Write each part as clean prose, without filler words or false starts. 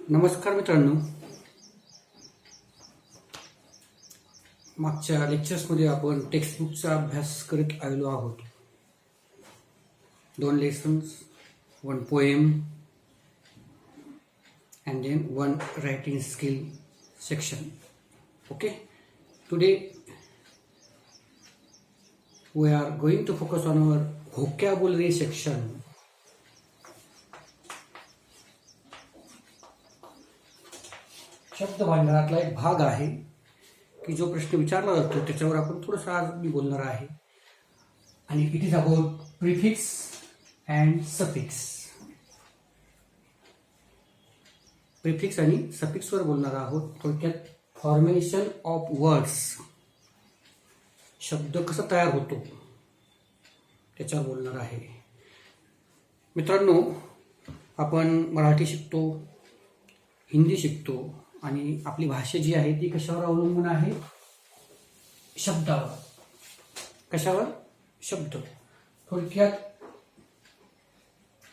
नमस्कार मित्रांनो. मागच्या लेक्चर्समध्ये आपण टेक्स्टबुकचा अभ्यास करत आलेलो आहोत. 2 lessons, 1 poem and then 1 writing skill section. Okay, today we are going to focus on our vocabulary section. शब्द भांडारातला एक भाग आहे की जो प्रश्न विचारला जातो त्याच्यावर आपण थोडंसं आज मी बोलणार आहे. आणि it is about prefix and suffix. Prefix आणि सफिक्सवर बोलणार आहोत. थोडक्यात फॉर्मेशन ऑफ वर्ड्स, शब्द कसा तयार होतो त्याच्यावर बोलणार आहे. मित्रांनो, आपण मराठी शिकतो, हिंदी शिकतो आणि आपली भाषा जी आहे ती कशावर अवलंबून आहे? शब्दावर. कशावर? शब्द. थोडक्यात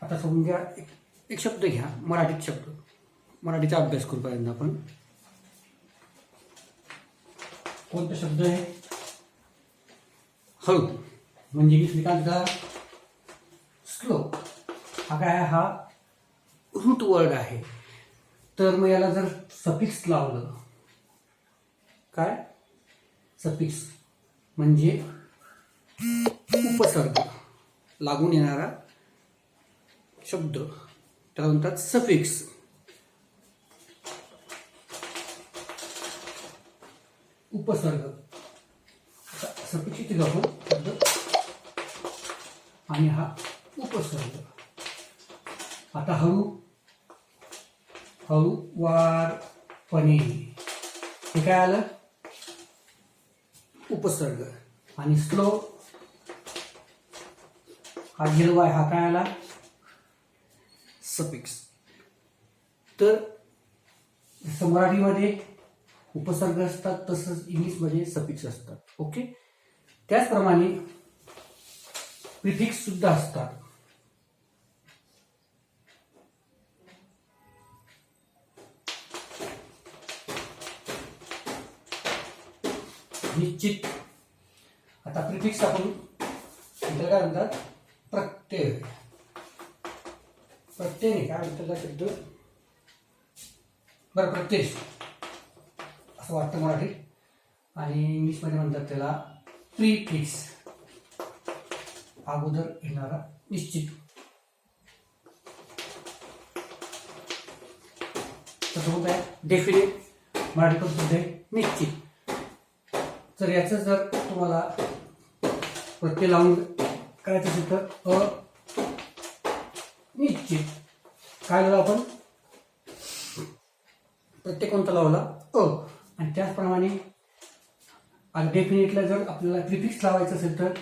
आता समजून घ्या, एक शब्द घ्या, मराठीत शब्द, मराठीचा अभ्यास करू पर्यंत आपण. कोणता शब्द आहे? हळू. म्हणजे की श्रीकांतचा स्लो. हा काय? हा रूट वर्ड आहे. तर मग याला जर सफिक्स लावलं, काय? सफिक्स म्हणजे उपसर्ग लागून येणारा शब्द, त्याला म्हणतात सफिक्स. उपसर्ग. सफिक्स इथे जातो शब्द आणि हा उपसर्ग. आता हळूवारपणे, हे काय आलं? उपसर्ग. आणि स्लो, हा गिलवाय, हा काय आला? सफिक्स. तर जसं मराठीमध्ये उपसर्ग असतात तसंच इंग्लिशमध्ये सफिक्स असतात. ओके, त्याचप्रमाणे प्रिफिक्स सुद्धा असतात. निश्चित. आता प्रिफिक्स आपण काय म्हणतात? प्रत्यय. प्रत्यय नाही काय म्हणतात शब्द? बरं, प्रत्यय असं वाटतं मराठीत, आणि इंग्लिशमध्ये म्हणतात त्याला प्रीफिक्स. अगोदर येणारा निश्चित. तर आहे डेफिनेट, मराठी पद्धत आहे निश्चित. तर याचं जर तुम्हाला प्रत्यय लावून करायचं असेल तर निश्चित. काय लावलं आपण? प्रत्यय कोणता लावला? आणि त्याचप्रमाणे डेफिनेटला जर आपल्याला प्रिफिक्स लावायचं असेल तर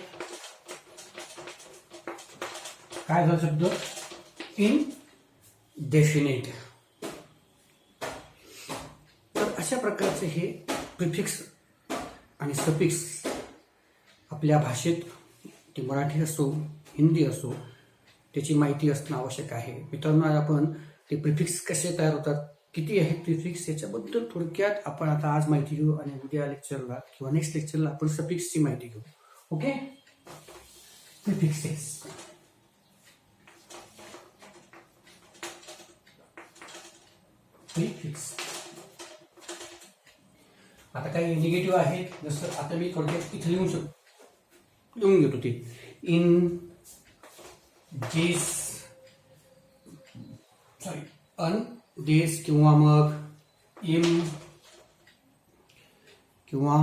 काय झाला शब्द? इनडेफिनेट. तर अशा प्रकारचे हे प्रिफिक्स आणि सफिक्स आपल्या भाषेत, ते मराठी असो हिंदी असो, त्याची माहिती असणं आवश्यक आहे. मित्रांनो, आज आपण ते प्रिफिक्स कसे तयार होतात, किती आहेत प्रिफिक्स, याच्याबद्दल थोडक्यात आपण आता आज माहिती घेऊ. आणि उद्या लेक्चरला किंवा नेक्स्ट लेक्चरला आपण सफिक्सची माहिती घेऊ. Okay, prefixes. प्रिफिक्स आता काही निगेटिव्ह आहेत, जसं आता मी थोडक्यात इथे लिहून घेतो ते. इन दिस, अन दिस, किंवा मग इम, किंवा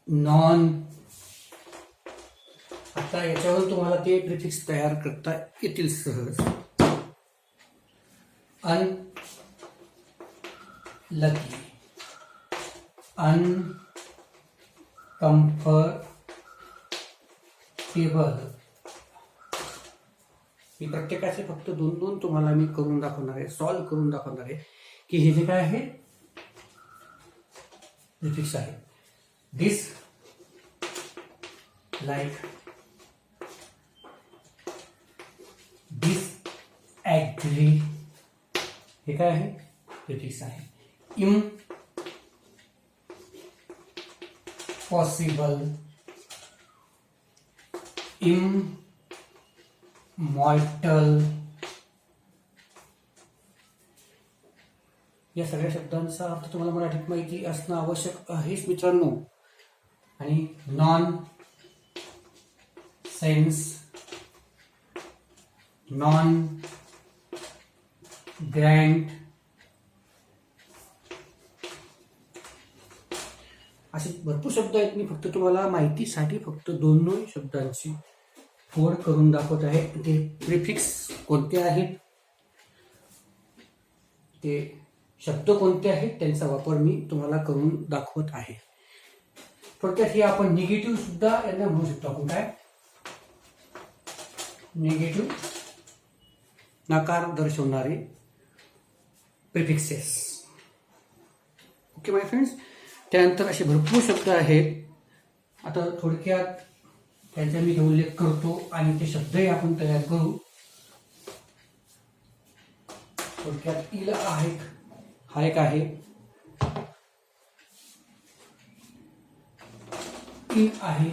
नॉन. आता याच्यावर तुम्हाला ते प्रिफिक्स तयार करता येतील सहज. अन लकी, अनकम्फर्टेबल. मी प्रत्येकाचे फक्त 2-2 तुम्हाला मी करून दाखवणार आहे, सॉल्व्ह करून दाखवणार आहे की हे जे काय आहे प्रिफिक्स आहे. दिस, लाईक, डिसएग्री, हे काय आहे? प्रिफिक्स आहे. इम्पॉसिबल, इमॉर्टल, या सगळ्या शब्दांचा अर्थ तुम्हाला मराठीत माहिती असणं आवश्यक आहेच मित्रांनो. आणि नॉन सेन्स, नॉन ग्रँट, असे भरपूर शब्द आहेत. मी फक्त तुम्हाला माहितीसाठी फक्त दोन शब्दांची फोड करून दाखवत आहे. ते प्रिफिक्स कोणते आहेत, ते शब्द कोणते आहेत, त्यांचा वापर मी तुम्हाला करून दाखवत आहे. थोडक्यात हे आपण निगेटिव्ह सुद्धा यांना म्हणू शकतो. आपण काय, निगेटिव्ह, नकार दर्शवणारे प्रिफिक्सेस. ओके माय फ्रेंड्स. त्यानंतर असे भरपूर शब्द आहेत. आता थोडक्यात त्यांचा मी उल्लेख करतो आणि ते शब्दही आपण तयार करू. थोडक्यात इल आहे, हा एक आहे. इन आहे.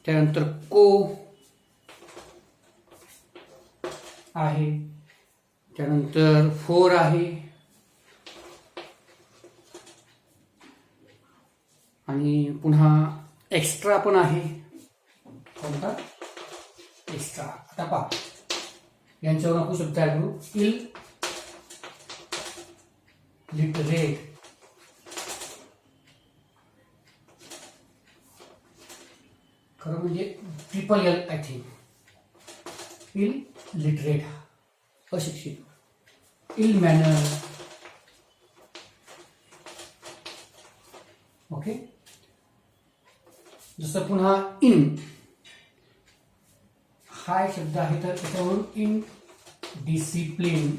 त्यानंतर को आहे. त्यानंतर फोर आहे. आणि पुन्हा एक्स्ट्रा पण आहे. कोणता, एक्स्ट्रा. आता पहा, यांच्यावर आपण शब्द तयार करू. इल लिटरेट, खरं म्हणजे triple L I think. Illiterate, अशिक्षित. Ill manner, okay. जसं पुन्हा इन, हा एक शब्द आहे, तर त्याच्यावरून इन डिसिप्लिन,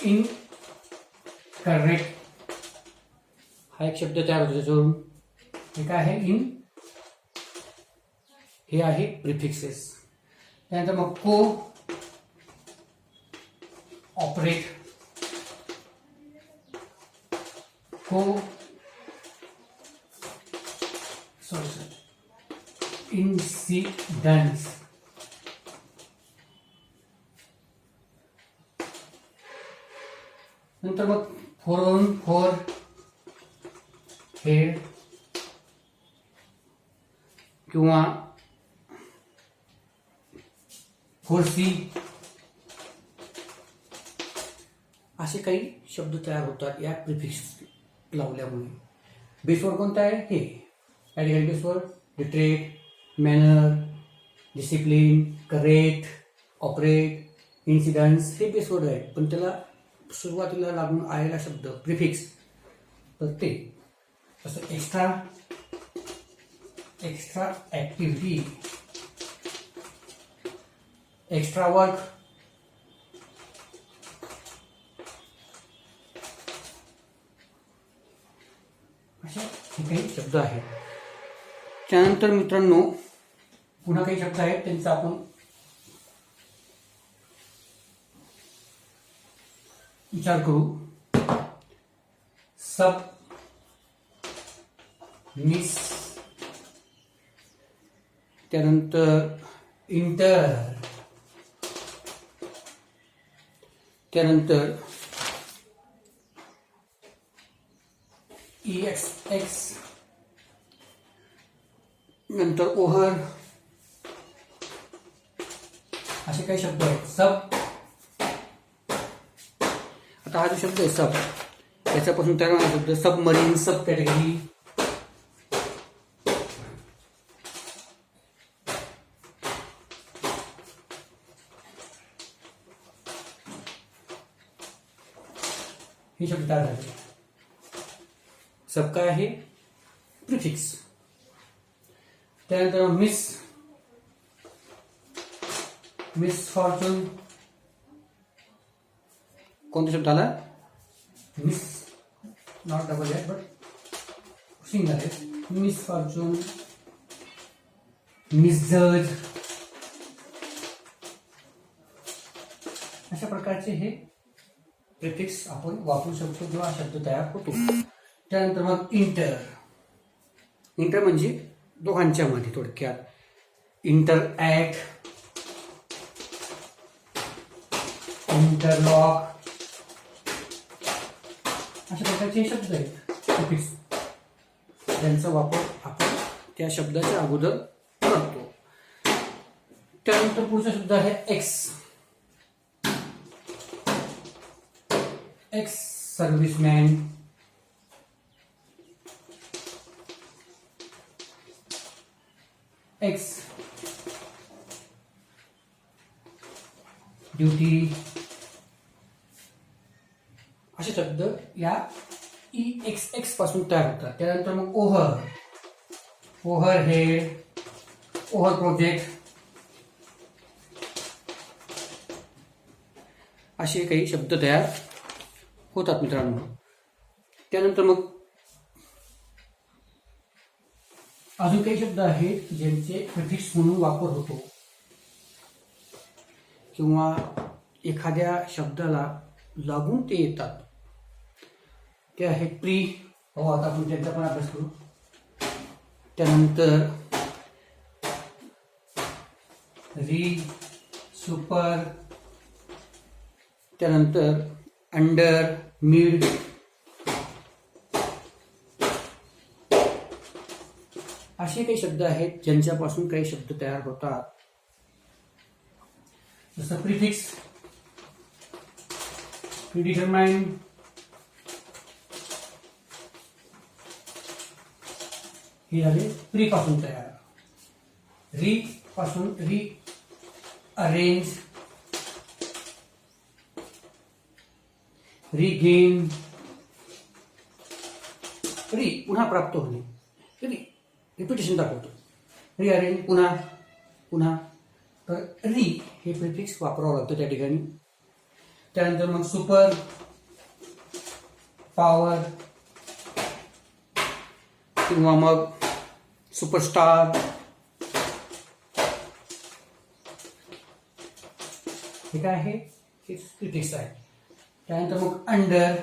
इन करेक्ट, हा एक शब्द तयार होतो त्याच्यावरून. हे काय आहे, इन, हे आहे प्रिफिक्सेस. त्यानंतर मग को ऑपरेट, को इन्सिडेंट्स, नंतर मग फोरवरून फोर हेड किंवा फोरसी, असे काही शब्द तयार होतात या प्रिफिक्स लावल्यामुळे. बेसवर्ड कोणता आहे, हे ॲडिकल base word. Literate, manner, discipline, correct, operate, incidence, हे बेसवर्ड आहेत. पण त्याला सुरुवातीला लागून आलेला शब्द प्रिफिक्स, तर ते तसं extra, extra activity, extra work, असे हे काही शब्द आहेत. त्यानंतर मित्रांनो पुन्हा काही शब्द आहेत, त्यांचा आपण विचार करू. सब मिस, त्यानंतर इंटर, त्यानंतर EXX, नंतर ओव्हर, असे काही शब्द आहेत. सब, आता हा जो शब्द आहे सब, याच्यापासून तयार होणारा शब्द सबमरीन, सब कॅटेगरी, हे शब्द तयार झाले. सब काय आहे, प्रिफिक्स. त्यानंतर मिस, मिस फॉर्च्यून, कोणता शब्द आला, miss, not double at but single आहे. मिस फॉर्च्यून, मिसजज, अशा प्रकारचे हे प्रिफिक्स आपण वापरू शकतो जेव्हा शब्द तयार होतो. त्यानंतर मग इंटर. इंटर म्हणजे दोघांच्या मध्ये, थोडक्यात इंटरॲक्ट, इंटरलॉक अशा प्रकारचे शब्द आहेत प्रिफिक्स, ज्यांचा वापर आपण त्या शब्दाच्या अगोदर करतो. त्यानंतर पुढचा शब्द आहे x. Ex serviceman, x duty असे शब्द या EXX पासून तयार होतात. त्यानंतर मग over, over head, over project असे काही शब्द तयार होतात मित्रांनो. त्यानंतर मग अजून काही शब्द आहेत ज्यांचे प्रिफिक्स म्हणून वापर होतो किंवा एखाद्या शब्दाला लागून ते येतात. ते आहेत प्री. आता आपण त्यांचा पण अभ्यास करू. त्यानंतर री, सुपर, त्यानंतर अंडर, मिड असे काही शब्द आहेत ज्यांच्यापासून काही शब्द तयार होतात. जसं प्रिफिक्स प्रीडिटरमाइन, हे झाले प्री पासून तयार. री पासून री अरेंज, रिगेन, री पुन्हा प्राप्त होणे, रिपिटेशन दाखवतो. रिअरेंज पुन्हा पुन्हा, तर री हे प्रिफिक्स वापरावं लागतं त्या ठिकाणी. त्यानंतर मग सुपर, पॉवर किंवा मग सुपरस्टार हे काय आहे, हे प्रिफिक्स आहे. त्यानंतर मग अंडर,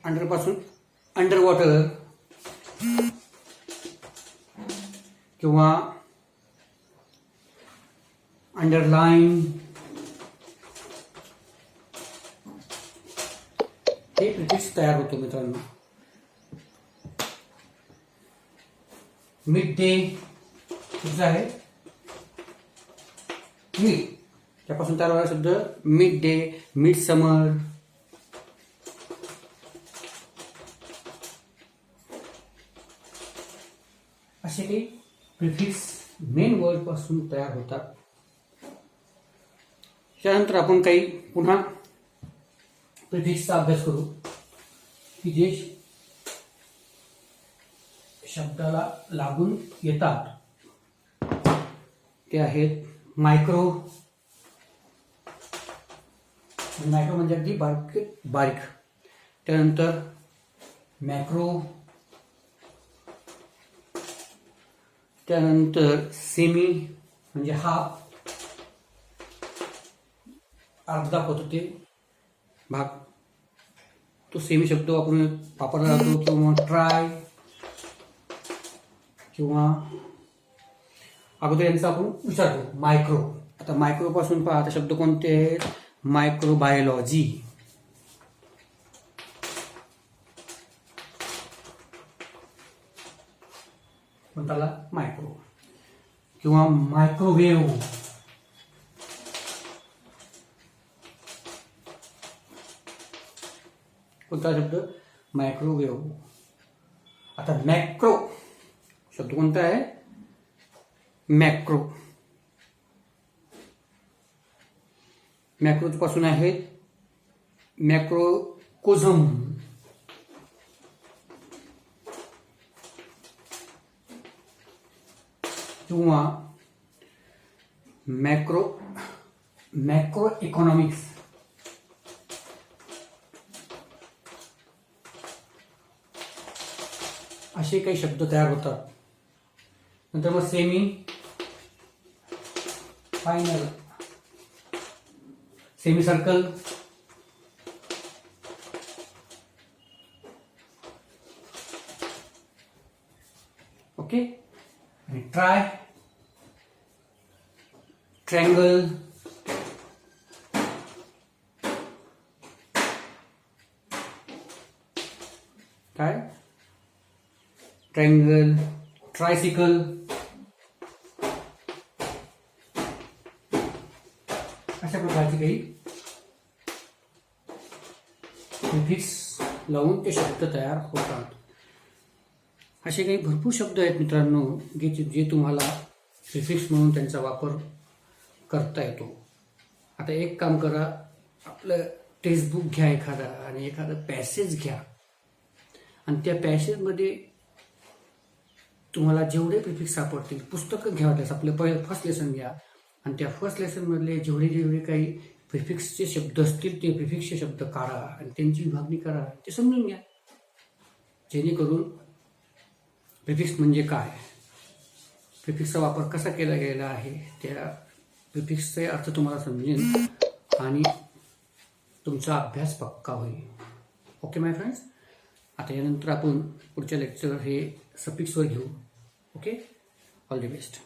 अंडर पासून अंडर वॉटर किंवा अंडरलाईन हे प्रिफिक्स तयार होतो मित्रांनो. मिड डे कुठचा आहे, मिड, त्यापासून तयार होणारा शब्द मिड डे, मिड समर. असे काही प्रिफिक्स मेन वर्ड पासून तयार होतात. त्यानंतर आपण काही पुन्हा प्रिफिक्सचा अभ्यास करू की जे शब्दाला लागून येतात. ते आहेत मायक्रो. मायक्रो म्हणजे अगदी बारीक. त्यानंतर मॅक्रो, त्यानंतर सेमी म्हणजे हाफ, अर्ध दाखवतो ते भाग, तो सेमी शब्द वापरला जातो. किंवा ट्राय, किंवा अगोदर यांचा आपण विचारतो मायक्रो. आता मायक्रो पासून पहा, आता शब्द कोणते आहेत, मायक्रोबायोलॉजी, कोणताला मायक्रो, किंवा मायक्रोवेव्ह, कोणता शब्द, मायक्रोवेव्ह. आता मॅक्रो शब्द कोणता आहे, मॅक्रो. मॅक्रो पासून आहेत मॅक्रोकोझम, किंवा मॅक्रो इकॉनॉमिक्स. असे काही शब्द तयार होतात. नंतर मग semi, final, semi circle, okay, आणि ट्राय, ट्रायंगल, काय ट्रायंगल, ट्रायसिकल, अशा प्रकारचे काही प्रिफिक्स लावून ते शब्द तयार होतात. असे काही भरपूर शब्द आहेत मित्रांनो जे तुम्हाला प्रिफिक्स म्हणून त्यांचा वापर करता येतो. आता एक काम करा, आपलं टेक्स्टबुक घ्या एखादा आणि एखादं पॅसेज घ्या आणि त्या पॅसेजमध्ये तुम्हाला जेवढे प्रिफिक्स सापडतील, पुस्तकं घ्या, आपलं पहिलं फर्स्ट लेसन घ्या आणि त्या फर्स्ट लेसनमधले जेवढे काही प्रिफिक्सचे शब्द असतील ते प्रिफिक्सचे शब्द काढा आणि त्यांची विभागणी करा, ते समजून घ्या. जेणेकरून प्रिफिक्स म्हणजे काय, प्रिफिक्सचा वापर कसा केला गेला आहे, त्या प्रिफिक्सचे अर्थ तुम्हाला समजेल आणि तुमचा अभ्यास पक्का होईल. ओके माय फ्रेंड्स, आता यानंतर आपण पुढच्या लेक्चर हे सफिक्सवर घेऊ. Okay, all the best.